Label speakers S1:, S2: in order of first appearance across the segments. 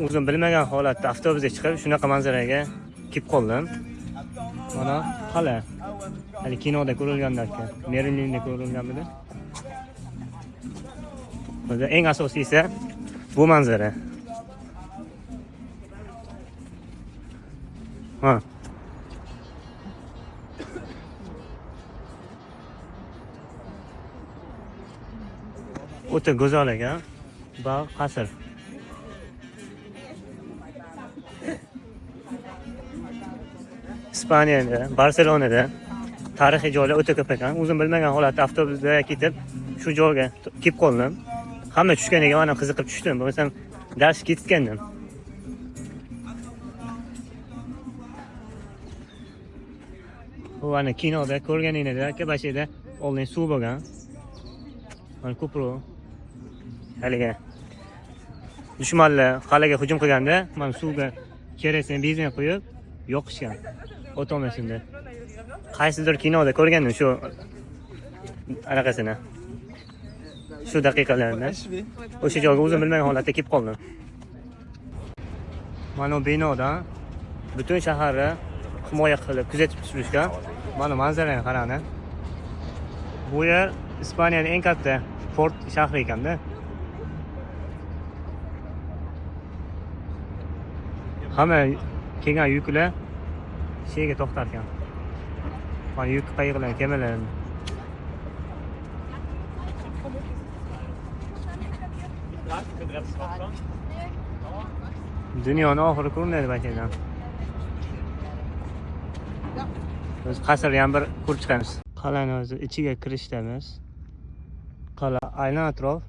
S1: o'zim bilmagan holatda avtobusga chiqib shunaqa manzaraga kelib qoldim. Mana qala. Hali kinoda ko'rilganlarki, Merlinda ko'rilganmidi? Bizda eng asosiysi bu manzara. Ha. O'ta go'zal ekan. Bog' qasr. Ispaniyada, Barselonada tarixiy joylar o'ta ko'p ekan. O'zim bilmagan holatda avtobusda ketib, shu joyga kelib qoldim. Hamma tushganiga mana qiziqib tushdim. Bo'lmasam dars ketgandim. Bu ana kinoda ko'rganingizda Kabashida oldin suv bo'lgan. Mana ko'prik. Haliga dushmanlar qal'aga hujum qilganda, mana suvga kerosin, benzin qo'yib yoqishgan. O'tolmasindi. Qaysidir kinoda ko'rgandim shu anaqasini. Shu daqiqalarni. O'sha joyga o'zim bilmagan holatda kelib qoldim. Mana bu binoda butun shaharni himoya qilib kuzatib turishgan. Mana manzarani qarang. Bu yer Ispaniyaning eng katta port shahri ekanda. Hamma kelgan yuklar sheyga to'xtar ekan. Mana yuk qayiqlar, kemalar. Dunyoning oxiri ko'rinadi bashaydan. Biz qasrni ham bir ko'rib chiqamiz. Qal'ani o'zi ichiga kirishdamiz. Qala aynan atrof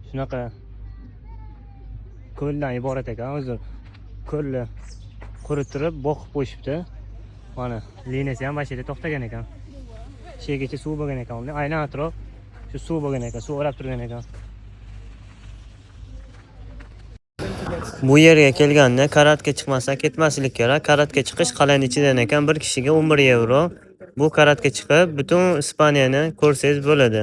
S1: shunaqa ko'ldan iborat ekan. O'zi ko'lni qurittirib boqib qo'yishibdi. Mana liniyasi ham mashina to'xtagan ekan. Sheygacha suv bo'lgan ekan. Aynan atrof shu suv bo'lgan ekan, suv o'rab turgan ekan. Bu yerga kelganda karatga chiqmasa ketmaslik kerak. Karatga chiqish qal'aning ichidan ekan, bir kishiga 11 euro. Bu karatga chiqib butun Ispaniyani ko'rsangiz bo'ladi.